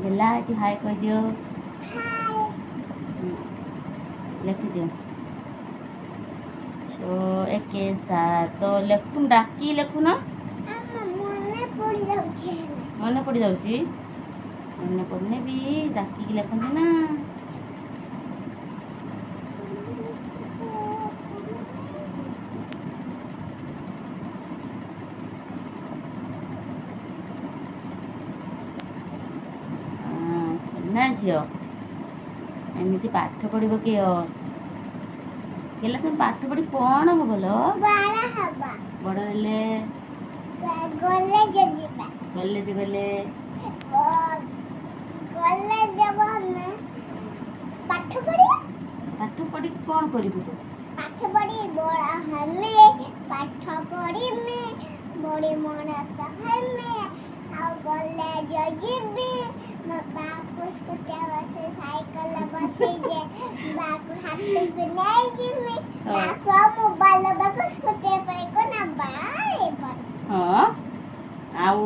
गेला ये हाय कह दियो लिखी दियो छो एक सात लेखुन डाकी लेखुन मन पड़ जाऊँ मन पड़ने भी डाकिकी लेखती ना सुना झील एमती पाठ पढ़ किए तुम पाठ पढ़ी कौन हम बोल बड़ हेले कॉलेज गले पाठ पढ़ी कौन करू तू पाठ पढ़ी बड़ा हमें पाठ पढ़ी में बड़ी मणस हमें आ कॉलेज जीबी मो बापू स्कूटी बसे साइकिल बसे जे बापू हाथ पे नहीं जीबी बापू मोबाइल बापू स्कूटी पर को ना बाए पर हां आउ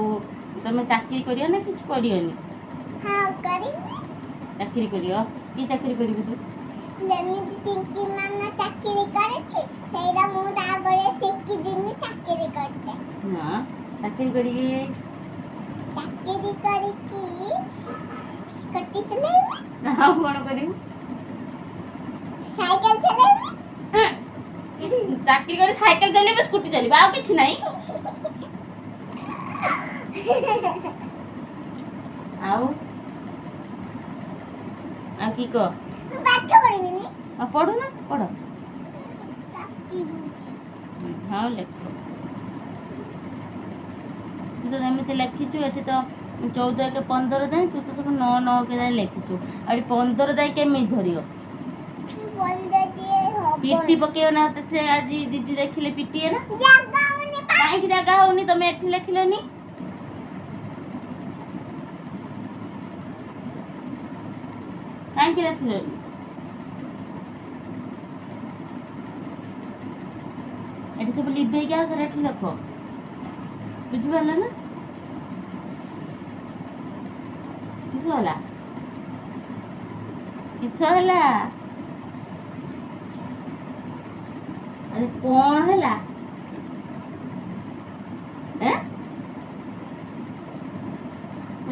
तुम चाकरी करियो ना किछ करियोनी हां करी चाकरी करियो की चाकरी करिबु तू जेमिति पिंकी माना चाकरी करे छी सेरा मु दाबरे सिक्की जिमी चाकरी करते हां चाकरी करी की स्कूटी चलाइबे हां कोन करी साइकिल चलाइबे चाकरी करे साइकिल चलेबे स्कूटी चलेबे आ किछ नहीं आउ आ की को पाठ पढ़िबे नी आ पढ़ो ना पढ़ो हाँ लिख तू तो एमती लिखीचु ये तो 14 के 15 जाए तू तो सब 9 9 के जाए लिखीचु आ 15 जाए केमी धरियो पिटी पकेयो ना तो से आज दीदी देखिले पिटी है ना जगह होनी काई जगह होनी तमे एठी लिखिलोनी काई लिखिलोनी एठी सब लिबे क्या सर एठी लिखो बुझि पारला ना किस होला अरे कौन है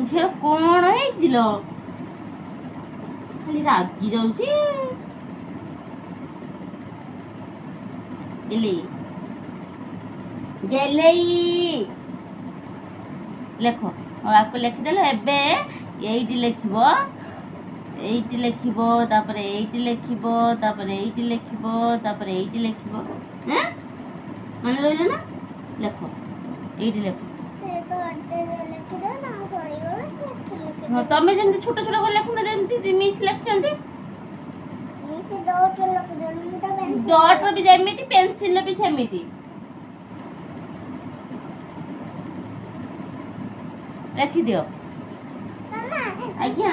झील कौन है खाली रागी जाऊँ लेख आपको लिखिदेल एबे एइटी लिखिबो एइटी लिखिबो तापरे एइटी लिखिबो तापरे एइटी लिखिबो तापरे एइटी लिखिबो हैं मन रहले ना लेख एइटी लेख हाँ तमें जमी छोट छोट कर लेखुना जमी मिस लिखुं डॉट भी जमी पेनसिल भी सेमती लिखि दियो आज्ञा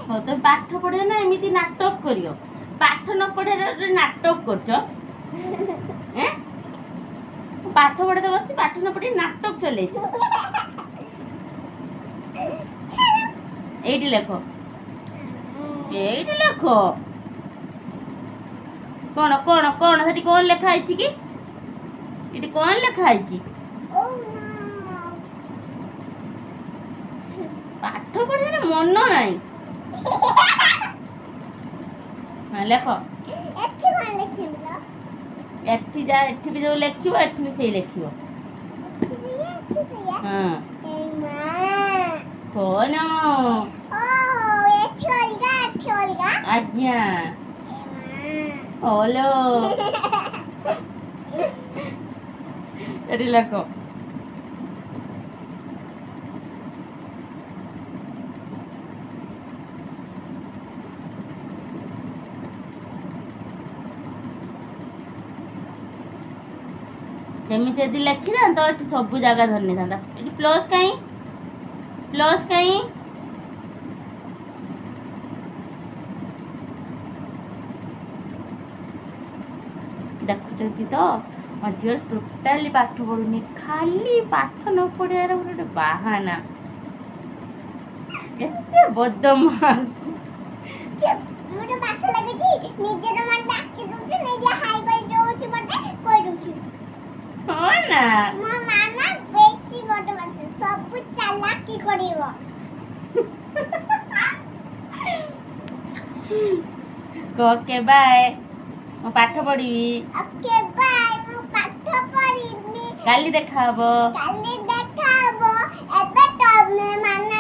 हाँ तुम पाठ पढ़े ना एमती नाटक करियो पाठ न पढ़े नाटक कर पाठ पढ़े तो बस पाठ न पढ़े नाटक चले एइटी लेख कौन कौन कौन सेठी कौन लेखा है कि इटी कौन लेखा है पाठ पढ़े ना मन नहीं हाँ लेख एठी जा एठी भी जो लिखिबो एठी भी सही लिखिबो हाँ कौन आज्ञा हेलो एटी लेख सेमती यदि लिखी था तो ये सब जगह धरनी था ये प्लस कहीं ଦେଖୁଛନ୍ତି ତ ମୋ ଝିଅ ଟୋଟାଲି ପାଠ ପଢ଼ୁନି, ଖାଲି ପାଠ ନ ପଢ଼ିବାର ଗୋଟେ ବାହାନା। ଏତେ ବଦମାସ। ମୋର ପାଠ ଲାଗୁଛି ନିଜର ମନଟା ଆଖି ଦଉଛି ନିଜେ ହାଇ କହି ଦଉଛି ମତେ କହି ଦଉଛି। ହଁ ନା ମୋ ମାମା ବେଶୀ ବଦମାସ, ସବୁ ଚାଲାକି କରିବ। ଓକେ ବାଏ, ମୁଁ ପାଠ ପଢ଼ିବି। ଓକେ ବାଏ, ମୁଁ ପାଠ ପଢିବି। କାଲି ଦେଖା ହବ। କାଲି ଦେଖା ହବ। ଏବେ ତମେ ମାନେ